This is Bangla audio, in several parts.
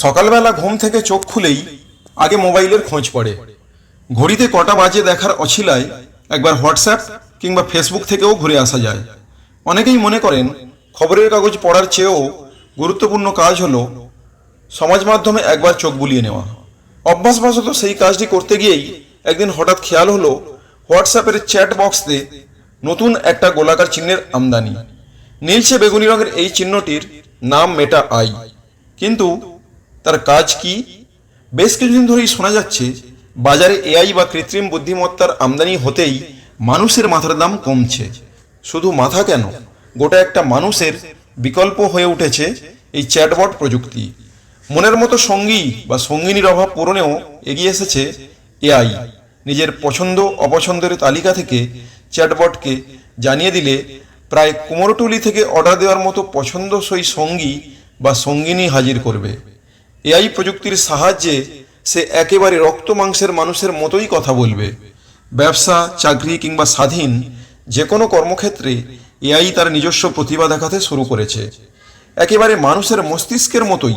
সকালবেলা ঘুম থেকে চোখ খুলেই আগে মোবাইলের খোঁজ পড়ে। ঘড়িতে কটা বাজে দেখার অছিলায় একবার হোয়াটসঅ্যাপ কিংবা ফেসবুক থেকেও ঘুরে আসা যায়। অনেকেই মনে করেন খবরের কাগজ পড়ার চেয়েও গুরুত্বপূর্ণ কাজ হলো সমাজ মাধ্যমে একবার চোখ বুলিয়ে নেওয়া। অভ্যাসবশত সেই কাজটি করতে গিয়েই একদিন হঠাৎ খেয়াল হলো হোয়াটসঅ্যাপের চ্যাট বক্সে নতুন একটা গোলাকার চিহ্নের আমদানি। নীলচে বেগুনি রঙের এই চিহ্নটির নাম মেটা আই, কিন্তু তার কাজ কি? বেশ কিছুদিন ধরেই শোনা যাচ্ছে বাজারে এআই বা কৃত্রিম বুদ্ধিমত্তার আমদানি হতেই মানুষের মাথার দাম কমছে। শুধু মাথা কেন, গোটা একটা মানুষের বিকল্প হয়ে উঠেছে এই চ্যাটবট প্রযুক্তি। মনের মতো সঙ্গী বা সঙ্গিনীর অভাব পূরণেও এগিয়ে এসেছে এআই। নিজের পছন্দ অপছন্দের তালিকা থেকে চ্যাটবটকে জানিয়ে দিলে প্রায় কুমোরটুলি থেকে অর্ডার দেওয়ার মতো পছন্দসই সঙ্গী বা সঙ্গিনী হাজির করবে। এআই প্রযুক্তির সাহায্যে সে একেবারে রক্ত মাংসের মানুষের মতোই কথা বলবে। ব্যবসা, চাকরি কিংবা স্বাধীন যে কোনো কর্মক্ষেত্রে এআই তার নিজস্ব প্রতিভা দেখাতে শুরু করেছে। একেবারে মানুষের মস্তিষ্কের মতোই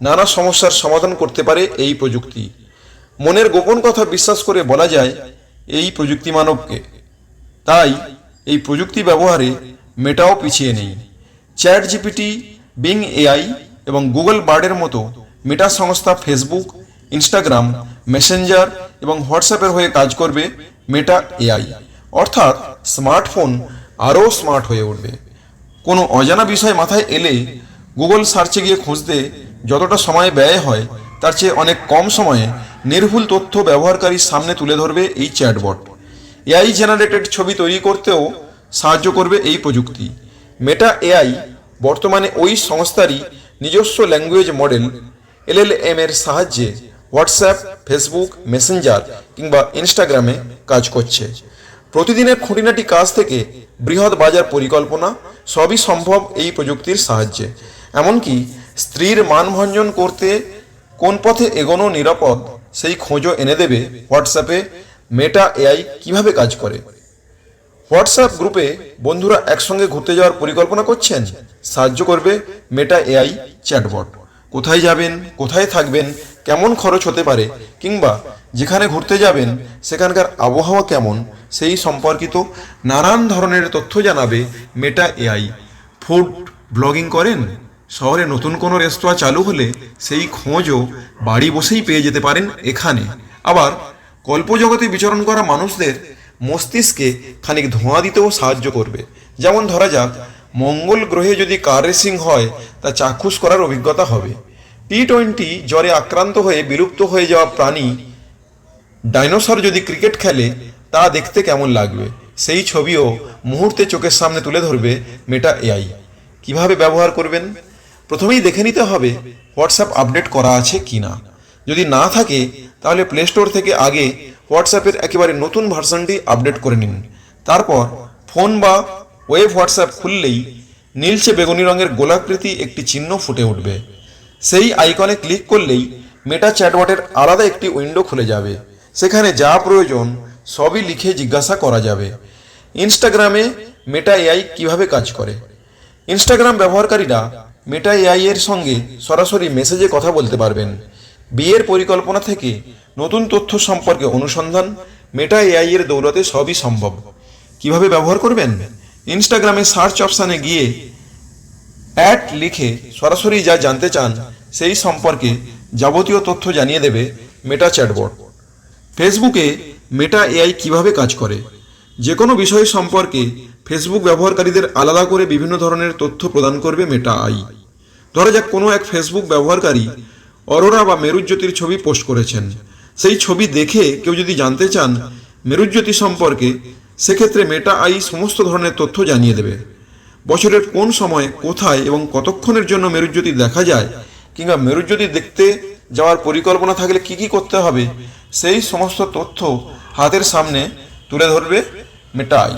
নানা সমস্যার সমাধান করতে পারে এই প্রযুক্তি। মনের গোপন কথা বিশ্বাস করে বলা যায় এই প্রযুক্তি মানবকে। তাই এই প্রযুক্তি ব্যবহারে মেটাও পিছিয়ে নেই। চ্যাট জিপিটি, বিং এআই এবং গুগল বার্ডের মতো মেটা সংস্থা ফেসবুক, ইনস্টাগ্রাম, মেসেঞ্জার এবং হোয়াটসঅ্যাপের হয়ে কাজ করবে মেটা এআই। অর্থাৎ স্মার্টফোন আরও স্মার্ট হয়ে উঠবে। কোনো অজানা বিষয় মাথায় এলে গুগল সার্চে গিয়ে খুঁজতে যতটা সময় ব্যয় হয় তার চেয়ে অনেক কম সময়ে নির্ভুল তথ্য ব্যবহারকারীর সামনে তুলে ধরবে এই চ্যাটবট। এআই জেনারেটেড ছবি তৈরি করতেও সাহায্য করবে এই প্রযুক্তি। মেটা এআই বর্তমানে ওই সংস্থারই নিজস্ব ল্যাঙ্গুয়েজ মডেল এলএলএম এর সাহায্যে হোয়াটসঅ্যাপ, ফেসবুক, মেসেঞ্জার কিংবা ইনস্টাগ্রামে কাজ করছে। প্রতিদিনের খুঁটিনাটি কাজ থেকে বৃহৎ বাজার পরিকল্পনা সবই সম্ভব এই প্রযুক্তির সাহায্যে। এমনকি স্ত্রীর মানভঞ্জন করতে কোন পথে এগোনো নিরাপদ সেই খোঁজও এনে দেবে হোয়াটসঅ্যাপে মেটা এআই কিভাবে কাজ করে। হোয়াটসঅ্যাপ গ্রুপে বন্ধুরা একসঙ্গে ঘুরতে যাওয়ার পরিকল্পনা করছেন, সাহায্য করবে মেটা এআই চ্যাটবট। কোথায় যাবেন, কোথায় থাকবেন, কেমন খরচ হতে পারে কিংবা যেখানে ঘুরতে যাবেন সেখানকার আবহাওয়া কেমন সেই সম্পর্কিত নানান ধরনের তথ্য জানাবে মেটা এআই। ফুড ব্লগিং করেন, শহরে নতুন কোনো রেস্তোরাঁ চালু হলে সেই খোঁজও বাড়ি বসেই পেয়ে যেতে পারেন এখানে। আবার কল্পজগতে বিচরণ করা মানুষদের মস্তিষ্কে খানিক ধোঁয়া দিতেও সাহায্য করবে। যেমন ধরা যাক মঙ্গল গ্রহে যদি কার রেসিং হয় তা চাক্ষুষ করার অভিজ্ঞতা হবে। টি-20 জ্বরে আক্রান্ত হয়ে বিলুপ্ত হয়ে যাওয়া প্রাণী ডাইনোসর যদি ক্রিকেট খেলে তা দেখতে কেমন লাগবে সেই ছবিও মুহূর্তে চোখের সামনে তুলে ধরবে মেটা এআই। কিভাবে ব্যবহার করবেন? প্রথমেই দেখে নিতে হবে হোয়াটসঅ্যাপ আপডেট করা আছে কিনা। যদি না থাকে তাহলে প্লে স্টোর থেকে আগে হোয়াটসঅ্যাপের একেবারে নতুন ভার্সনটি আপডেট করে নিন। তারপর ফোন বা ওয়েব হোয়াটসঅ্যাপ খুললেই নীলচে বেগুনি রঙের গোলাকৃতি একটি চিহ্ন ফুটে উঠবে। সেই আইকনে ক্লিক করলেই মেটা চ্যাটবটের আলাদা একটি উইন্ডো খুলে যাবে। সেখানে যা প্রয়োজন সবই লিখে জিজ্ঞাসা করা যাবে। ইনস্টাগ্রামে মেটা এআই কিভাবে কাজ করে? ইনস্টাগ্রাম ব্যবহারকারীরা মেটা এআই এর সঙ্গে সরাসরি মেসেজে কথা বলতে পারবেন। বিয়ের পরিকল্পনা থেকে নতুন তথ্য সম্পর্কে অনুসন্ধান মেটা এআই এর দৌলতে সবই সম্ভব। কিভাবে ব্যবহার করবেন? ইনস্টাগ্রামে সার্চ অপশানে গিয়ে অ্যাড লিখে সরাসরি যা জানতে চান সেই সম্পর্কে যাবতীয় তথ্য জানিয়ে দেবে মেটা চ্যাটবট। ফেসবুকে মেটা এআই কিভাবে কাজ করে? যে কোনো বিষয় সম্পর্কে ফেসবুক ব্যবহারকারীদের আলাদা করে বিভিন্ন ধরনের তথ্য প্রদান করবে মেটা আই। ধরা যাক কোনো এক ফেসবুক ব্যবহারকারী অরোরা বা মেরুজ্যোতির ছবি পোস্ট করেছেন। সেই ছবি দেখে কেউ যদি জানতে চান মেরুজ্যোতি সম্পর্কে, সেক্ষেত্রে মেটা আই সমস্ত ধরনের তথ্য জানিয়ে দেবে। বছরের কোন সময়, কোথায় এবং কতক্ষণের জন্য মেরুজ্যোতি দেখা যায় কিংবা মেরুজ্যোতি দেখতে যাওয়ার পরিকল্পনা থাকলে কি কি করতে হবে সেই সমস্ত তথ্য হাতের সামনে তুলে ধরবে মেটা আই।